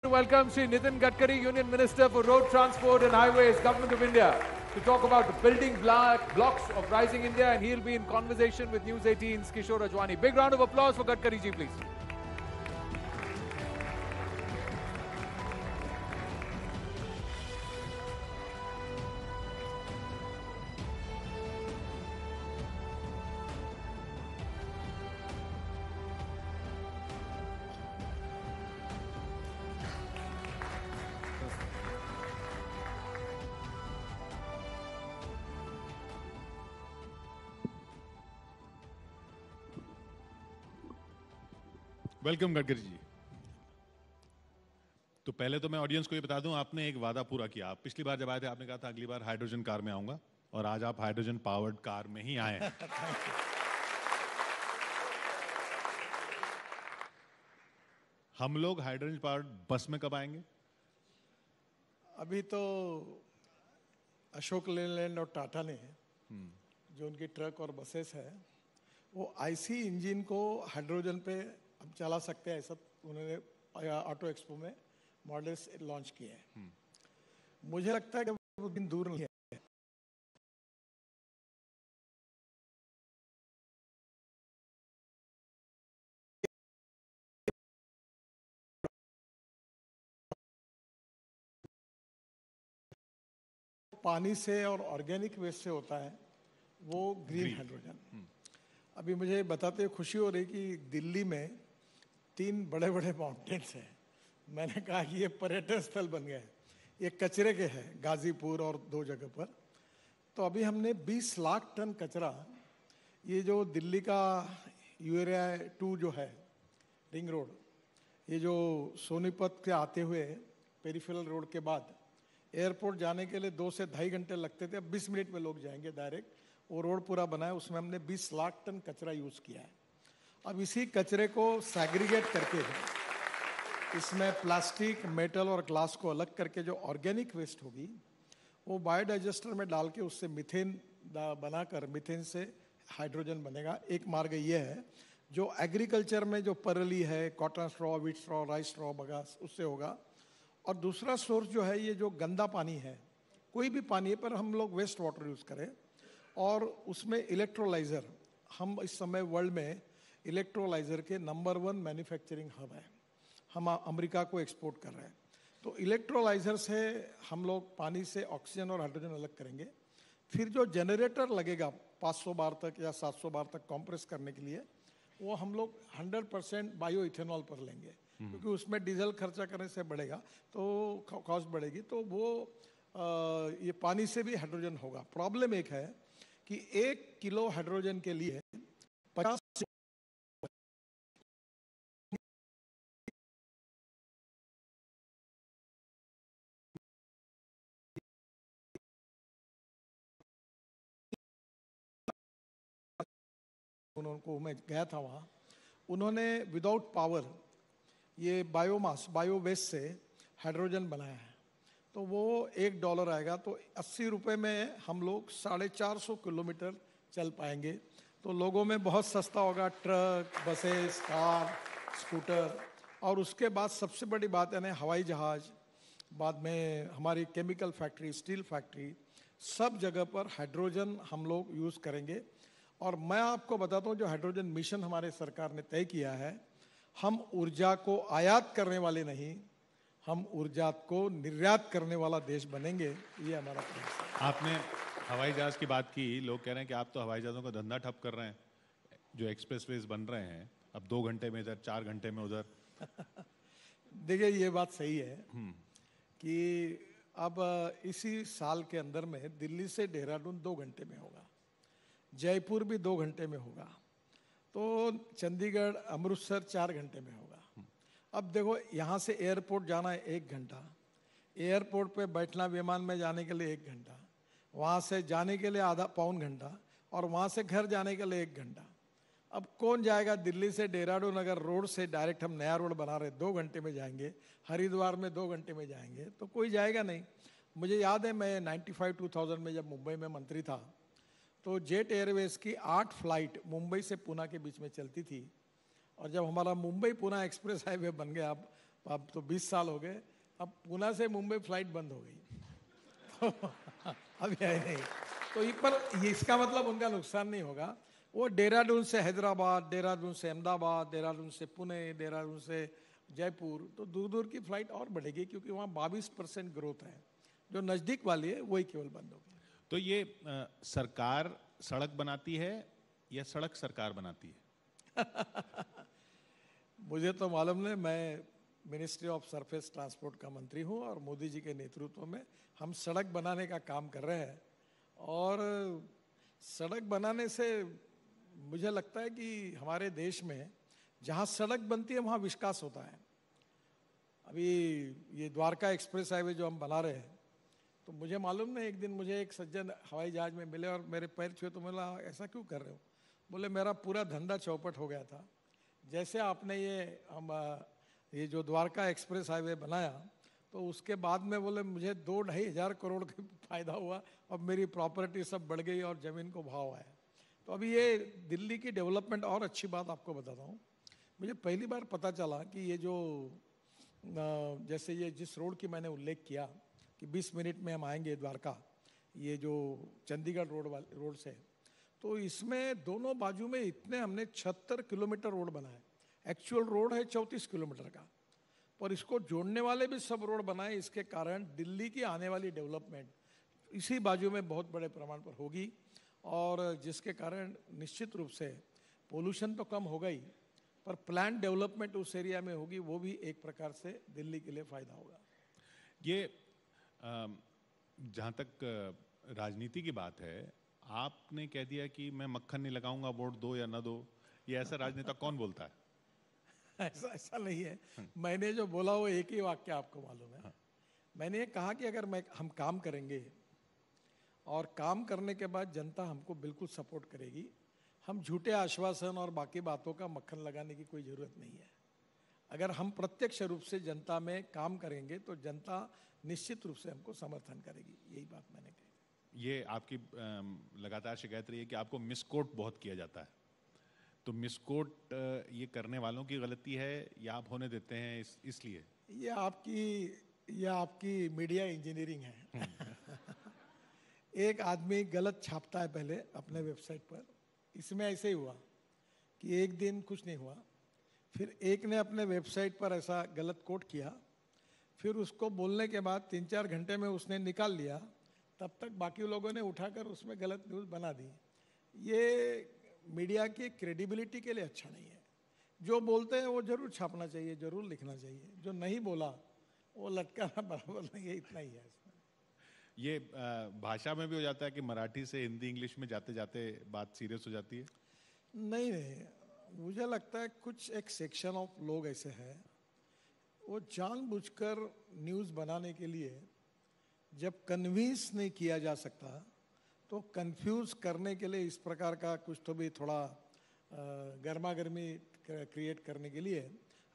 Welcome Shri Nitin Gadkari, Union Minister for Road Transport and Highways, Government of India, to talk about the building blocks of rising India, and he'll be in conversation with News 18's Kishore Ajwani. Big round of applause for Gadkari ji, please. Welcome Gadkari ji. तो पहले तो मैं audience को ये बता दूं, आपने एक वादा पूरा किया। आप पिछली बार जब आए थे आपने कहा था अगली बार हाइड्रोजन कार में आऊंगा, और आज आप हाइड्रोजन पावर्ड कार में ही आए हैं। हम लोग हाइड्रोजन पावर्ड बस में कब आएंगे? अभी तो अशोक लेलैंड और टाटा ने जो उनकी ट्रक और बसेस है वो आईसी इंजन को हाइड्रोजन पे अब चला सकते हैं, ऐसा उन्होंने ऑटो एक्सपो में मॉडल्स लॉन्च किए हैं। मुझे लगता है कि वो दिन दूर नहीं है। पानी से और ऑर्गेनिक वेस्ट से होता है वो ग्रीन हाइड्रोजन। अभी मुझे बताते हुए खुशी हो रही कि दिल्ली में 3 बड़े बड़े माउंटेन्स हैं। मैंने कहा कि ये पर्यटन स्थल बन गए। ये कचरे के हैं, गाजीपुर और 2 जगह पर। तो अभी हमने 20 लाख टन कचरा, ये जो दिल्ली का यूएरिया 2 जो है रिंग रोड, ये जो सोनीपत के आते हुए पेरिफेरल रोड के बाद एयरपोर्ट जाने के लिए 2 से 2.5 घंटे लगते थे, अब 20 मिनट में लोग जाएंगे डायरेक्ट। वो रोड पूरा बना है, उसमें हमने 20 लाख टन कचरा यूज़ किया है। अब इसी कचरे को सैग्रीगेट करके इसमें प्लास्टिक, मेटल और ग्लास को अलग करके जो ऑर्गेनिक वेस्ट होगी वो बायोडाइजेस्टर में डाल के उससे मीथेन बनाकर मीथेन से हाइड्रोजन बनेगा। एक मार्ग ये है जो एग्रीकल्चर में जो परली है, cotton straw, wheat straw, rice straw, bagasse, उससे होगा। और दूसरा सोर्स जो है ये जो गंदा पानी है, कोई भी पानी है पर हम लोग वेस्ट वाटर यूज़ करें, और उसमें इलेक्ट्रोलाइज़र, हम इस समय वर्ल्ड में इलेक्ट्रोलाइज़र के नंबर 1 मैन्युफैक्चरिंग हब है। हम अमेरिका को एक्सपोर्ट कर रहे हैं। तो इलेक्ट्रोलाइज़र से हम लोग पानी से ऑक्सीजन और हाइड्रोजन अलग करेंगे। फिर जो जनरेटर लगेगा 500 बार तक या 700 बार तक कंप्रेस करने के लिए, वो हम लोग 100% बायो इथेनॉल पर लेंगे, क्योंकि उसमें डीजल खर्चा करने से बढ़ेगा तो कॉस्ट बढ़ेगी। तो वो ये पानी से भी हाइड्रोजन होगा। प्रॉब्लम एक है कि 1 किलो हाइड्रोजन के लिए 50 उनको मैं गया था वहाँ, उन्होंने विदाउट पावर ये बायोमास, बायो वेस्ट से हाइड्रोजन बनाया है। तो वो $1 आएगा, तो 80 रुपये में हम लोग 450 किलोमीटर चल पाएंगे। तो लोगों में बहुत सस्ता होगा, ट्रक, बसेस, कार, स्कूटर। और उसके बाद सबसे बड़ी बात है ना, हवाई जहाज़, बाद में हमारी केमिकल फैक्ट्री, स्टील फैक्ट्री, सब जगह पर हाइड्रोजन हम लोग यूज़ करेंगे। और मैं आपको बताता हूँ जो हाइड्रोजन मिशन हमारे सरकार ने तय किया है, हम ऊर्जा को आयात करने वाले नहीं, हम ऊर्जा को निर्यात करने वाला देश बनेंगे। ये हमारा प्रयास है। आपने हवाई जहाज की बात की, लोग कह रहे हैं कि आप तो हवाई जहाज़ों का धंधा ठप कर रहे हैं। जो एक्सप्रेसवेज बन रहे हैं अब 2 घंटे में इधर, 4 घंटे में उधर। देखिए ये बात सही है कि अब इसी साल के अंदर में दिल्ली से देहरादून 2 घंटे में होगा, जयपुर भी 2 घंटे में होगा, तो चंडीगढ़, अमृतसर 4 घंटे में होगा। अब देखो यहाँ से एयरपोर्ट जाना है 1 घंटा, एयरपोर्ट पे बैठना विमान में जाने के लिए 1 घंटा, वहाँ से जाने के लिए आधा पौन घंटा, और वहाँ से घर जाने के लिए 1 घंटा। अब कौन जाएगा दिल्ली से देहरादून? अगर रोड से डायरेक्ट हम नया रोड बना रहे 2 घंटे में जाएंगे, हरिद्वार में 2 घंटे में जाएंगे, तो कोई जाएगा नहीं। मुझे याद है मैं 95-2000 में जब मुंबई में मंत्री था तो जेट एयरवेज की 8 फ्लाइट मुंबई से पुणे के बीच में चलती थी। और जब हमारा मुंबई पुणे एक्सप्रेस हाईवे बन गया, अब तो 20 साल हो गए। अब पुणे से मुंबई फ्लाइट बंद हो गई तो अभी है नहीं। तो पर इसका मतलब उनका नुकसान नहीं होगा। वो देहरादून से हैदराबाद, देहरादून से अहमदाबाद, देहरादून से पुणे, देहरादून से जयपुर, तो दूर दूर की फ्लाइट और बढ़ेगी क्योंकि वहाँ 22% ग्रोथ है। जो नज़दीक वाली है वही केवल बंद होगी। तो ये सरकार सड़क बनाती है या सड़क सरकार बनाती है? मुझे तो मालूम नहीं। मैं मिनिस्ट्री ऑफ सरफेस ट्रांसपोर्ट का मंत्री हूँ और मोदी जी के नेतृत्व में हम सड़क बनाने का काम कर रहे हैं। और सड़क बनाने से मुझे लगता है कि हमारे देश में जहाँ सड़क बनती है वहाँ विकास होता है। अभी ये द्वारका एक्सप्रेस हाईवे जो हम बना रहे हैं, तो मुझे मालूम नहीं, एक दिन मुझे एक सज्जन हवाई जहाज में मिले और मेरे पैर छुए तो बोला ऐसा क्यों कर रहे हो? बोले मेरा पूरा धंधा चौपट हो गया था। जैसे आपने ये जो द्वारका एक्सप्रेस हाईवे बनाया तो उसके बाद में बोले मुझे 2-2.5 हज़ार करोड़ का फायदा हुआ। अब मेरी प्रॉपर्टी सब बढ़ गई और ज़मीन को भाव आया। तो अभी ये दिल्ली की डेवलपमेंट, और अच्छी बात आपको बताता हूँ, मुझे पहली बार पता चला कि ये जो जैसे ये जिस रोड की मैंने उल्लेख किया कि 20 मिनट में हम आएंगे द्वारका, ये जो चंडीगढ़ रोड से, तो इसमें दोनों बाजू में इतने हमने 76 किलोमीटर रोड बनाए। एक्चुअल रोड है 34 किलोमीटर का, पर इसको जोड़ने वाले भी सब रोड बनाए। इसके कारण दिल्ली की आने वाली डेवलपमेंट इसी बाजू में बहुत बड़े प्रमाण पर होगी और जिसके कारण निश्चित रूप से पोल्यूशन तो कम होगा ही, पर प्लान डेवलपमेंट उस एरिया में होगी, वो भी एक प्रकार से दिल्ली के लिए फायदा होगा। ये जहाँ तक राजनीति की बात है, आपने कह दिया कि मैं मक्खन नहीं लगाऊंगा, वोट दो या ना दो। ये ऐसा राजनेता कौन बोलता है? ऐसा नहीं है। मैंने जो बोला वो एक ही वाक्य आपको मालूम है। मैंने ये कहा कि अगर हम काम करेंगे और काम करने के बाद जनता हमको बिल्कुल सपोर्ट करेगी, हम झूठे आश्वासन और बाकी बातों का मक्खन लगाने की कोई ज़रूरत नहीं है। अगर हम प्रत्यक्ष रूप से जनता में काम करेंगे तो जनता निश्चित रूप से हमको समर्थन करेगी। यही बात मैंने कही। ये आपकी लगातार शिकायत रही है कि आपको मिसकोट बहुत किया जाता है, तो मिसकोट ये करने वालों की गलती है या आप होने देते हैं इसलिए? ये आपकी मीडिया इंजीनियरिंग है। एक आदमी गलत छापता है पहले अपने वेबसाइट पर। इसमें ऐसे ही हुआ कि एक दिन कुछ नहीं हुआ, फिर एक ने अपने वेबसाइट पर ऐसा गलत कोट किया, फिर उसको बोलने के बाद 3-4 घंटे में उसने निकाल लिया, तब तक बाकी लोगों ने उठाकर उसमें गलत न्यूज़ बना दी। ये मीडिया की क्रेडिबिलिटी के लिए अच्छा नहीं है। जो बोलते हैं वो जरूर छापना चाहिए, जरूर लिखना चाहिए। जो नहीं बोला वो लटकाना बराबर नहीं है, इतना ही है इसमें। ये भाषा में भी हो जाता है कि मराठी से हिंदी इंग्लिश में जाते जाते बात सीरियस हो जाती है? नहीं, मुझे लगता है कुछ एक सेक्शन ऑफ लोग ऐसे हैं, वो जानबूझकर न्यूज़ बनाने के लिए जब कन्विंस नहीं किया जा सकता तो कंफ्यूज करने के लिए इस प्रकार का कुछ तो भी थोड़ा गर्मा गर्मी क्रिएट करने के लिए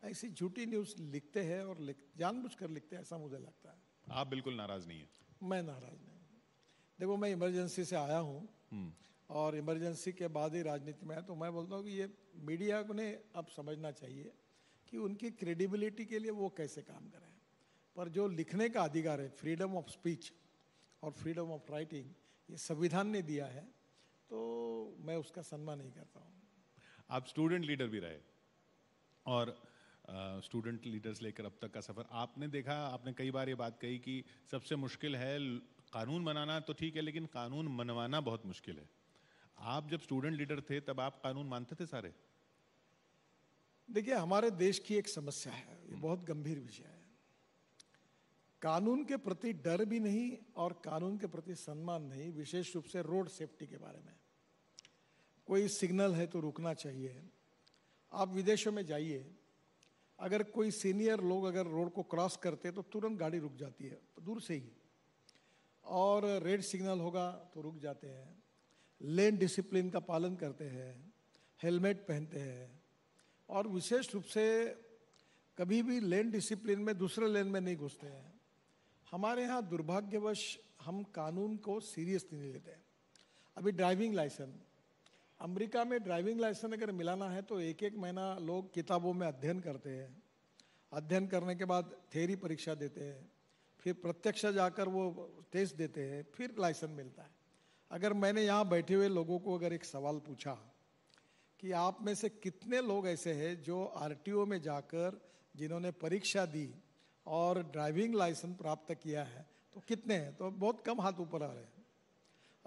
ऐसी झूठी न्यूज़ लिखते हैं और जानबूझकर लिखते हैं, ऐसा मुझे लगता है। आप बिल्कुल नाराज नहीं है? मैं नाराज नहीं हूँ। देखो, मैं इमरजेंसी से आया हूँ और इमरजेंसी के बाद ही राजनीति में आया, तो मैं बोलता हूँ कि ये मीडिया को ने अब समझना चाहिए कि उनकी क्रेडिबिलिटी के लिए वो कैसे काम करें। पर जो लिखने का अधिकार है, फ्रीडम ऑफ स्पीच और फ्रीडम ऑफ राइटिंग, ये संविधान ने दिया है, तो मैं उसका सम्मान नहीं करता हूँ। आप स्टूडेंट लीडर भी रहे और स्टूडेंट लीडर्स लेकर अब तक का सफर आपने देखा, आपने कई बार ये बात कही कि सबसे मुश्किल है कानून बनाना, तो ठीक है, लेकिन कानून मनवाना बहुत मुश्किल है। आप जब स्टूडेंट लीडर थे तब आप कानून मानते थे सारे? देखिए, हमारे देश की एक समस्या है, ये बहुत गंभीर विषय है। कानून के प्रति डर भी नहीं और कानून के प्रति सम्मान नहीं, विशेष रूप से रोड सेफ्टी के बारे में। कोई सिग्नल है तो रुकना चाहिए। आप विदेशों में जाइए, अगर कोई सीनियर लोग अगर रोड को क्रॉस करते तो तुरंत गाड़ी रुक जाती है दूर से ही, और रेड सिग्नल होगा तो रुक जाते हैं, लेन डिसिप्लिन का पालन करते हैं, हेलमेट पहनते हैं, और विशेष रूप से कभी भी लेन डिसिप्लिन में दूसरे लेन में नहीं घुसते हैं। हमारे यहाँ दुर्भाग्यवश हम कानून को सीरियसली नहीं लेते। अभी ड्राइविंग लाइसेंस, अमेरिका में ड्राइविंग लाइसेंस अगर मिलाना है तो 1-1 महीना लोग किताबों में अध्ययन करते हैं। अध्ययन करने के बाद थ्योरी परीक्षा देते हैं, फिर प्रत्यक्ष जाकर वो टेस्ट देते हैं, फिर लाइसेंस मिलता है। अगर मैंने यहाँ बैठे हुए लोगों को अगर एक सवाल पूछा कि आप में से कितने लोग ऐसे हैं जो आरटीओ में जाकर जिन्होंने परीक्षा दी और ड्राइविंग लाइसेंस प्राप्त किया है, तो कितने हैं? तो बहुत कम हाथ ऊपर आ रहे हैं।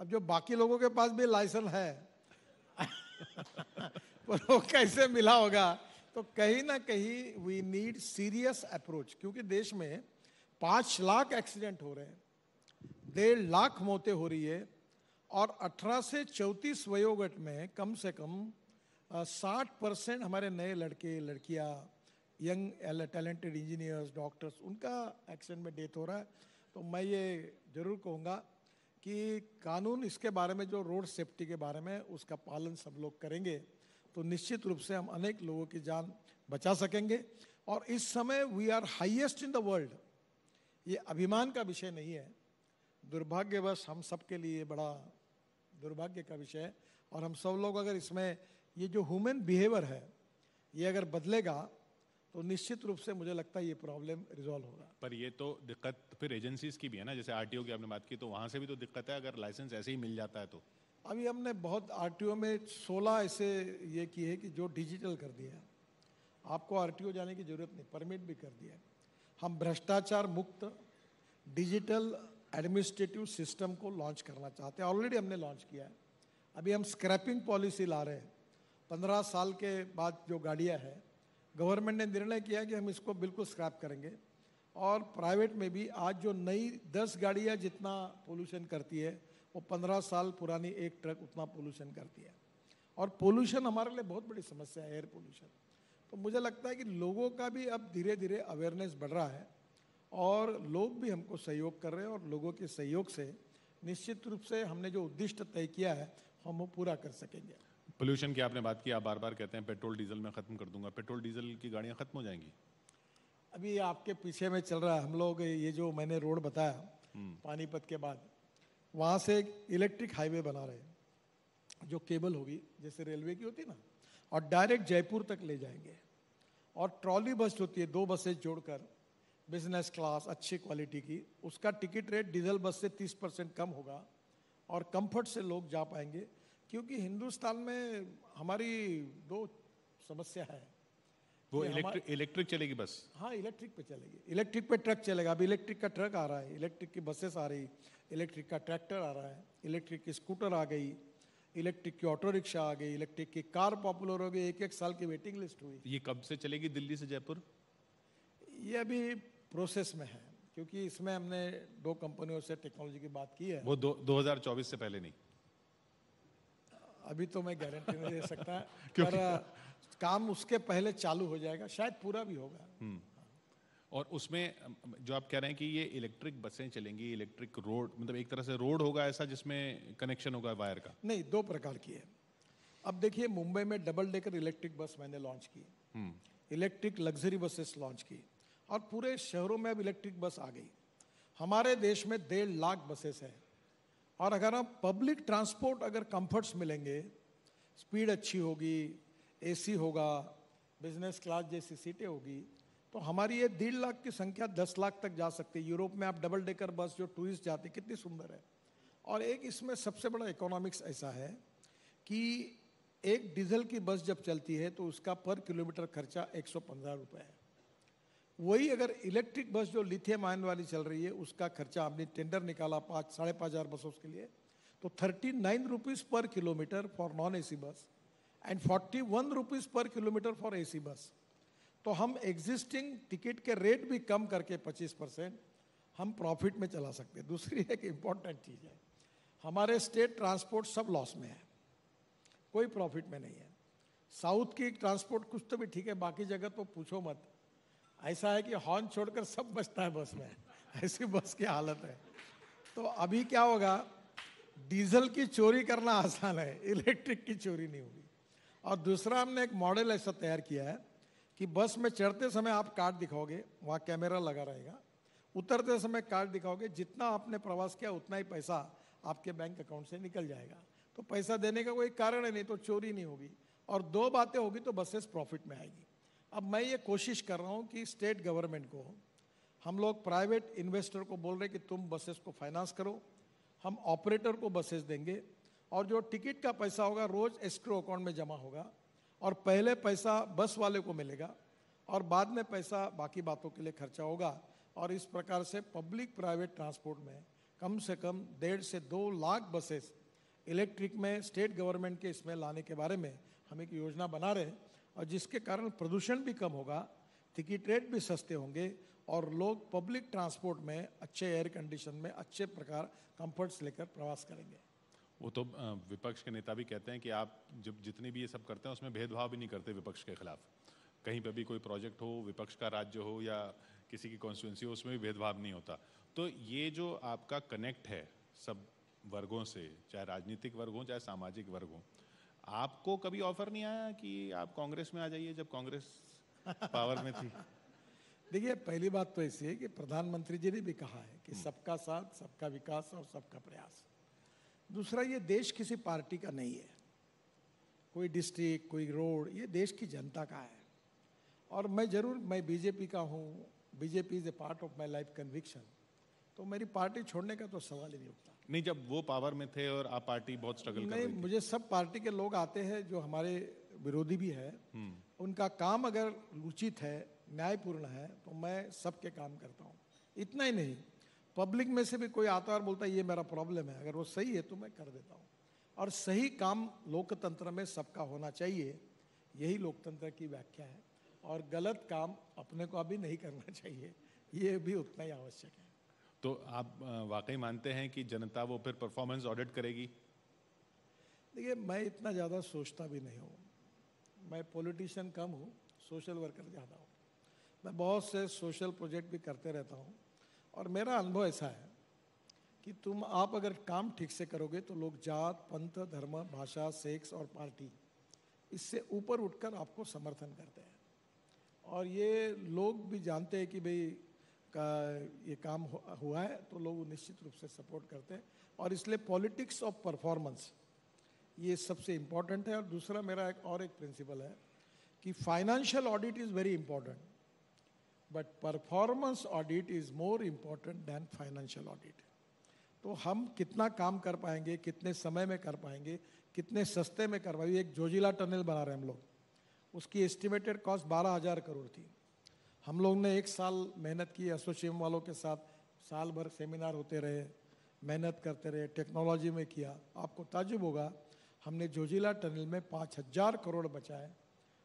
अब जो बाकी लोगों के पास भी लाइसेंस है पर वो कैसे मिला होगा? तो कहीं ना कहीं वी नीड सीरियस अप्रोच, क्योंकि देश में 5 लाख एक्सीडेंट हो रहे हैं, 1.5 लाख मौतें हो रही है, और 18 से 34 वयोगट में कम से कम 60% हमारे नए लड़के लड़कियां, यंग टैलेंटेड इंजीनियर्स, डॉक्टर्स, उनका एक्सीडेंट में डेथ हो रहा है। तो मैं ये जरूर कहूँगा कि कानून इसके बारे में, जो रोड सेफ्टी के बारे में, उसका पालन सब लोग करेंगे तो निश्चित रूप से हम अनेक लोगों की जान बचा सकेंगे। और इस समय we are highest in the world. ये अभिमान का विषय नहीं है, दुर्भाग्यवश हम सब के लिए बड़ा दुर्भाग्य का विषय है। और हम सब लोग अगर इसमें ये जो ह्यूमन बिहेवियर है ये अगर बदलेगा तो निश्चित रूप से मुझे लगता है ये प्रॉब्लम रिजॉल्व होगा। पर ये तो दिक्कत फिर एजेंसीज की भी है ना, जैसे आरटीओ की आपने बात की, तो वहां से भी तो दिक्कत है अगर लाइसेंस ऐसे ही मिल जाता है तो। अभी हमने बहुत आरटीओ में 16 ऐसे ये किए हैं कि जो डिजिटल कर दिया है, आपको आरटीओ जाने की जरूरत नहीं, परमिट भी कर दिया है। हम भ्रष्टाचार मुक्त डिजिटल एडमिनिस्ट्रेटिव सिस्टम को लॉन्च करना चाहते हैं, ऑलरेडी हमने लॉन्च किया है। अभी हम स्क्रैपिंग पॉलिसी ला रहे हैं। 15 साल के बाद जो गाड़ियाँ हैं, गवर्नमेंट ने निर्णय किया कि हम इसको बिल्कुल स्क्रैप करेंगे। और प्राइवेट में भी आज जो नई 10 गाड़ियाँ जितना पोल्यूशन करती है, वो 15 साल पुरानी एक ट्रक उतना पोल्यूशन करती है। और पोल्यूशन हमारे लिए बहुत बड़ी समस्या है, एयर पोल्यूशन। तो मुझे लगता है कि लोगों का भी अब धीरे धीरे अवेयरनेस बढ़ रहा है और लोग भी हमको सहयोग कर रहे हैं, और लोगों के सहयोग से निश्चित रूप से हमने जो उद्दिष्ट तय किया है हम वो पूरा कर सकेंगे। पोल्यूशन की आपने बात की, आप बार बार कहते हैं पेट्रोल डीजल में खत्म कर दूंगा, पेट्रोल डीजल की गाड़ियां खत्म हो जाएंगी? अभी आपके पीछे में चल रहा है, हम लोग ये जो मैंने रोड बताया पानीपत के बाद, वहाँ से एक इलेक्ट्रिक हाईवे बना रहे हैं जो केबल होगी जैसे रेलवे की होती है ना, और डायरेक्ट जयपुर तक ले जाएंगे। और ट्रॉली बस होती है, 2 बसें जोड़कर, बिजनेस क्लास अच्छी क्वालिटी की, उसका टिकट रेट डीजल बस से 30% कम होगा और कंफर्ट से लोग जा पाएंगे। क्योंकि हिंदुस्तान में हमारी 2 समस्या है। वो इलेक्ट्रिक चलेगी बस? हाँ, इलेक्ट्रिक पे चलेगी, इलेक्ट्रिक पे ट्रक चलेगा। अभी इलेक्ट्रिक का ट्रक आ रहा है, इलेक्ट्रिक की बसेस आ रही, इलेक्ट्रिक का ट्रैक्टर आ रहा है, इलेक्ट्रिक की स्कूटर आ गई, इलेक्ट्रिक की ऑटो रिक्शा आ गई, इलेक्ट्रिक की कार पॉपुलर हो गई, 1-1 साल की वेटिंग लिस्ट हुई। ये कब से चलेगी दिल्ली से जयपुर? ये अभी प्रोसेस में है, क्योंकि इसमें हमने 2 कंपनियों से टेक्नोलॉजी की बात की है। वो 2024 से पहले नहीं? अभी तो मैं गारंटी नहीं दे सकता पर काम उसके पहले चालू हो जाएगा, शायद पूरा भी होगा। और उसमें जो आप कह रहे हैं कि ये इलेक्ट्रिक बसें चलेंगी, इलेक्ट्रिक रोड, मतलब एक तरह से रोड होगा ऐसा जिसमें कनेक्शन होगा वायर का? नहीं, 2 प्रकार की है। अब देखिए, मुंबई में डबल डेकर इलेक्ट्रिक बस मैंने लॉन्च की, इलेक्ट्रिक लग्जरी बसेस लॉन्च की, और पूरे शहरों में अब इलेक्ट्रिक बस आ गई। हमारे देश में 1.5 लाख बसेस है, और अगर हम पब्लिक ट्रांसपोर्ट अगर कंफर्ट्स मिलेंगे, स्पीड अच्छी होगी, एसी होगा, बिजनेस क्लास जैसी सीटें होगी, तो हमारी ये 1.5 लाख की संख्या 10 लाख तक जा सकती है। यूरोप में आप डबल डेकर बस जो टूरिस्ट जाते कितनी सुंदर है। और एक इसमें सबसे बड़ा इकोनॉमिक्स ऐसा है कि एक डीजल की बस जब चलती है तो उसका पर किलोमीटर खर्चा 115 रुपये है। वही अगर इलेक्ट्रिक बस जो लिथियम आयन वाली चल रही है, उसका खर्चा आपने टेंडर निकाला 5-5.5 बसों के लिए, तो 39 रुपीज़ पर kilometre for non AC bus and 41 rupees पर किलोमीटर फॉर एसी बस। तो हम एग्जिस्टिंग टिकट के रेट भी कम करके 25% हम प्रॉफिट में चला सकते हैं। दूसरी एक इम्पॉर्टेंट चीज़ है, हमारे स्टेट ट्रांसपोर्ट सब लॉस में है, कोई प्रॉफिट में नहीं है। साउथ की ट्रांसपोर्ट कुछ तो भी ठीक है, बाकी जगह तो पूछो मत। ऐसा है कि हॉर्न छोड़कर सब बचता है बस में, ऐसी बस की हालत है। तो अभी क्या होगा, डीजल की चोरी करना आसान है, इलेक्ट्रिक की चोरी नहीं होगी। और दूसरा, हमने एक मॉडल ऐसा तैयार किया है कि बस में चढ़ते समय आप कार्ड दिखाओगे, वहाँ कैमरा लगा रहेगा, उतरते समय कार्ड दिखाओगे, जितना आपने प्रवास किया उतना ही पैसा आपके बैंक अकाउंट से निकल जाएगा। तो पैसा देने का कोई कारण है नहीं, तो चोरी नहीं होगी। और 2 बातें होगी तो बसेस प्रॉफिट में आएगी। अब मैं ये कोशिश कर रहा हूँ कि स्टेट गवर्नमेंट को, हम लोग प्राइवेट इन्वेस्टर को बोल रहे कि तुम बसेस को फाइनेंस करो, हम ऑपरेटर को बसेस देंगे और जो टिकट का पैसा होगा रोज एस्क्रो अकाउंट में जमा होगा और पहले पैसा बस वाले को मिलेगा और बाद में पैसा बाकी बातों के लिए खर्चा होगा। और इस प्रकार से पब्लिक प्राइवेट ट्रांसपोर्ट में कम से कम 1.5 से 2 लाख बसेस इलेक्ट्रिक में स्टेट गवर्नमेंट के इसमें लाने के बारे में हम एक योजना बना रहे हैं और जिसके कारण प्रदूषण भी कम होगा, टिकट रेट भी सस्ते होंगे और लोग पब्लिक ट्रांसपोर्ट में अच्छे एयर कंडीशन में अच्छे प्रकार कंफर्ट्स लेकर प्रवास करेंगे। वो तो विपक्ष के नेता भी कहते हैं कि आप जब जितनी भी ये सब करते हैं उसमें भेदभाव भी नहीं करते विपक्ष के खिलाफ। कहीं पे भी कोई प्रोजेक्ट हो, विपक्ष का राज्य हो या किसी की कॉन्स्टिट्यूंसी हो, उसमें भी भेदभाव नहीं होता। तो ये जो आपका कनेक्ट है सब वर्गों से, चाहे राजनीतिक वर्ग हो चाहे सामाजिक वर्ग हो, आपको कभी ऑफर नहीं आया कि आप कांग्रेस में आ जाइए जब कांग्रेस पावर में थी? देखिए, पहली बात तो ऐसी है कि प्रधानमंत्री जी ने भी कहा है कि सबका साथ, सबका विकास और सबका प्रयास। दूसरा, ये देश किसी पार्टी का नहीं है, कोई डिस्ट्रिक्ट, कोई रोड, ये देश की जनता का है। और मैं बीजेपी का हूँ, BJP is a part of my life conviction, तो मेरी पार्टी छोड़ने का तो सवाल ही नहीं उठता। नहीं, जब वो पावर में थे और आप पार्टी बहुत स्ट्रगल कर रही थी। मुझे सब पार्टी के लोग आते हैं जो हमारे विरोधी भी है, उनका काम अगर उचित है, न्यायपूर्ण है, तो मैं सबके काम करता हूँ। इतना ही नहीं, पब्लिक में से भी कोई आता है और बोलता है ये मेरा प्रॉब्लम है, अगर वो सही है तो मैं कर देता हूँ। और सही काम लोकतंत्र में सबका होना चाहिए, यही लोकतंत्र की व्याख्या है। और गलत काम अपने को अभी नहीं करना चाहिए, ये भी उतना ही आवश्यक है। तो आप वाकई मानते हैं कि जनता वो फिर परफॉर्मेंस ऑडिट करेगी? देखिए, मैं इतना ज़्यादा सोचता भी नहीं हूँ, मैं पॉलिटिशियन कम हूँ, सोशल वर्कर ज़्यादा हूँ। मैं बहुत से सोशल प्रोजेक्ट भी करते रहता हूँ और मेरा अनुभव ऐसा है कि आप अगर काम ठीक से करोगे तो लोग जात, पंथ, धर्म, भाषा, सेक्स और पार्टी, इससे ऊपर उठकर आपको समर्थन करते हैं। और ये लोग भी जानते हैं कि भाई ये काम हुआ है तो लोग निश्चित रूप से सपोर्ट करते हैं। और इसलिए पॉलिटिक्स ऑफ परफॉर्मेंस ये सबसे इम्पोर्टेंट है। और दूसरा मेरा एक प्रिंसिपल है कि financial audit is very important, but performance audit is more important than financial audit. तो हम कितना काम कर पाएंगे, कितने समय में कर पाएंगे, कितने सस्ते में कर पाएंगे। एक जोजिला टनल बना रहे हैं हम लोग, उसकी एस्टिमेटेड कॉस्ट 12,000 करोड़ थी। हम लोग ने 1 साल मेहनत की, एसोसिएशन वालों के साथ साल भर सेमिनार होते रहे, मेहनत करते रहे, टेक्नोलॉजी में किया। आपको ताज्जुब होगा, हमने जोजिला टनल में 5,000 करोड़ बचाए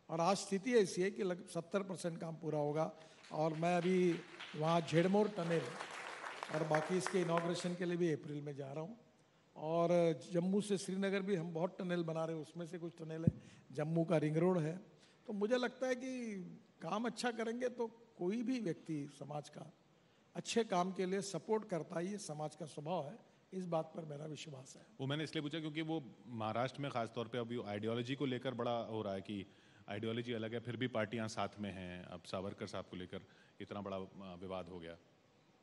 और आज स्थिति ऐसी है कि लगभग 70% काम पूरा होगा। और मैं अभी वहाँ झेड़मोर टनल और बाकी इसके इनॉग्रेशन के लिए भी अप्रैल में जा रहा हूँ। और जम्मू से श्रीनगर भी हम बहुत टनल बना रहे हैं, उसमें से कुछ टनल है, जम्मू का रिंग रोड है। तो मुझे लगता है कि काम अच्छा करेंगे तो कोई भी व्यक्ति समाज का अच्छे काम के लिए सपोर्ट करता है, ये समाज का स्वभाव है, इस बात पर मेरा विश्वास है। वो मैंने इसलिए पूछा क्योंकि वो महाराष्ट्र में खासतौर पे अभी आइडियोलॉजी को लेकर बड़ा हो रहा है कि आइडियोलॉजी अलग है फिर भी पार्टियां साथ में हैं। अब सावरकर साहब को लेकर इतना बड़ा विवाद हो गया।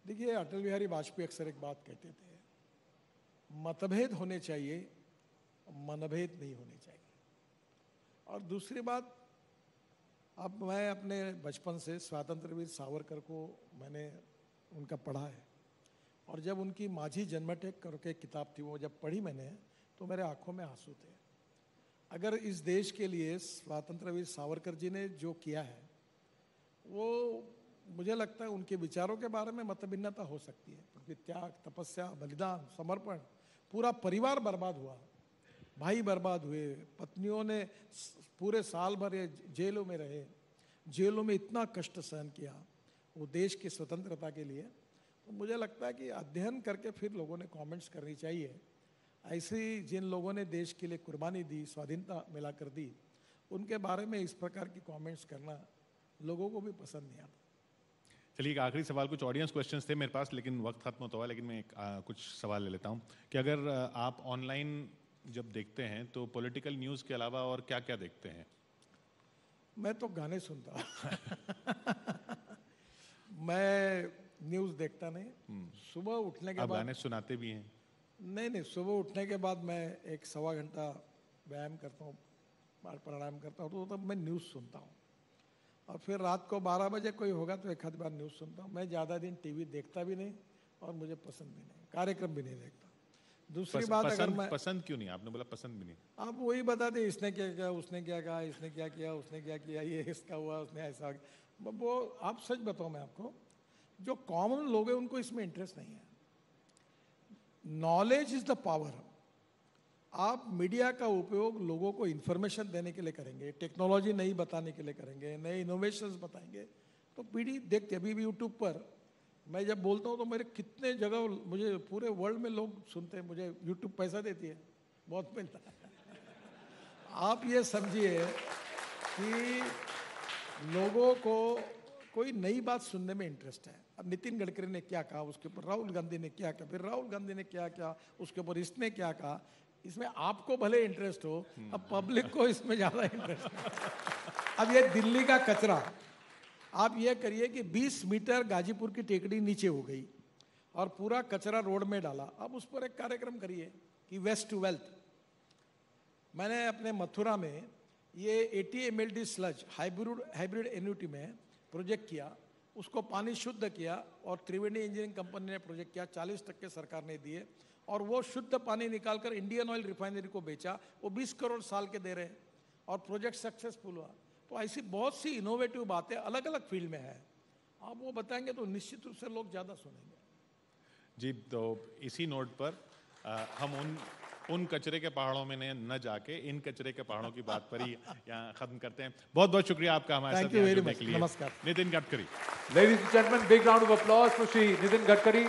देखिए, अटल बिहारी वाजपेयी अक्सर एक बात कहते थे, मतभेद होने चाहिए, मनभेद नहीं होने चाहिए। और दूसरी बात, अब मैं अपने बचपन से स्वतंत्रवीर सावरकर को मैंने उनका पढ़ा है और जब उनकी माझी जन्मठे करके किताब थी वो जब पढ़ी मैंने तो मेरे आंखों में आंसू थे। अगर इस देश के लिए स्वतंत्रवीर सावरकर जी ने जो किया है वो, मुझे लगता है उनके विचारों के बारे में मतभिन्नता हो सकती है, क्योंकि त्याग, तपस्या, बलिदान, समर्पण, पूरा परिवार बर्बाद हुआ, भाई बर्बाद हुए, पत्नियों ने पूरे साल भर ये जेलों में रहे, जेलों में इतना कष्ट सहन किया वो देश की स्वतंत्रता के लिए। तो मुझे लगता है कि अध्ययन करके फिर लोगों ने कमेंट्स करनी चाहिए। ऐसे जिन लोगों ने देश के लिए कुर्बानी दी, स्वाधीनता मिला कर दी, उनके बारे में इस प्रकार की कमेंट्स करना लोगों को भी पसंद नहीं आता। चलिए, एक आखिरी सवाल, कुछ ऑडियंस क्वेश्चंस थे मेरे पास लेकिन वक्त खत्म होता हुआ, लेकिन मैं कुछ सवाल ले लेता हूँ कि अगर आप ऑनलाइन जब देखते हैं तो पॉलिटिकल न्यूज़ के अलावा और क्या क्या देखते हैं? मैं तो गाने सुनता हूँ मैं न्यूज़ देखता नहीं। सुबह उठने के बाद गाने सुनाते भी हैं? नहीं, सुबह उठने के बाद मैं 1-1.25 घंटा व्यायाम करता हूँ, प्राणायाम करता हूँ, तो तब मैं न्यूज़ सुनता हूँ। और फिर रात को 12 बजे कोई होगा तो एक आध बार न्यूज़ सुनता हूँ। मैं ज़्यादा दिन टीवी देखता भी नहीं और मुझे पसंद भी नहीं, कार्यक्रम भी नहीं देखता। दूसरी बात, अगर मैं पसंद क्यों नहीं, आपने बोला पसंद भी नहीं। आप वही बताते इसने क्या किया, उसने क्या कहा, इसने क्या किया, उसने क्या किया, ये इसका हुआ, उसने ऐसा, वो आप सच बताओ मैं आपको, जो कॉमन लोग हैं उनको इसमें इंटरेस्ट नहीं है। Knowledge is the power. आप मीडिया का उपयोग लोगों को इंफॉर्मेशन देने के लिए करेंगे, टेक्नोलॉजी नई बताने के लिए करेंगे, नए इनोवेशंस बताएंगे, तो पीढ़ी देखते। अभी भी यूट्यूब पर मैं जब बोलता हूँ तो मेरे कितने जगह, मुझे पूरे वर्ल्ड में लोग सुनते हैं, मुझे यूट्यूब पैसा देती है, बहुत मिलता है। आप ये समझिए कि लोगों को कोई नई बात सुनने में इंटरेस्ट है। अब नितिन गडकरी ने क्या कहा, उसके ऊपर राहुल गांधी ने क्या कहा, फिर राहुल गांधी ने क्या कहा, उसके ऊपर इसने क्या कहा, इसमें आपको भले इंटरेस्ट हो, अब पब्लिक को इसमें ज्यादा इंटरेस्ट है। अब ये दिल्ली का कचरा, आप ये करिए कि 20 मीटर गाजीपुर की टेकड़ी नीचे हो गई और पूरा कचरा रोड में डाला। अब उस पर एक कार्यक्रम करिए कि वेस्ट टू वेल्थ। मैंने अपने मथुरा में ये 80 mld स्लज हाइब्रिड एन्यूटी में प्रोजेक्ट किया, उसको पानी शुद्ध किया और त्रिवेणी इंजीनियरिंग कंपनी ने प्रोजेक्ट किया, 40% सरकार ने दिए और वो शुद्ध पानी निकालकर इंडियन ऑयल रिफाइनरी को बेचा। वो 20 करोड़ साल के दे रहे हैं और प्रोजेक्ट सक्सेसफुल हुआ। तो ऐसी बहुत सी इनोवेटिव बातें अलग अलग फील्ड में है, आप वो बताएंगे तो निश्चित रूप से लोग ज़्यादा सुनेंगे। जी, तो इसी नोट पर हम उन कचरे के पहाड़ों में न जाके इन कचरे के पहाड़ों की बात पर ही यहाँ खत्म करते हैं। बहुत बहुत शुक्रिया आपका हमारे साथ जुड़ने के लिए। नमस्कार। Nitin Gadkari. Ladies and gentlemen, big round of applause for Shri Nitin Gadkari.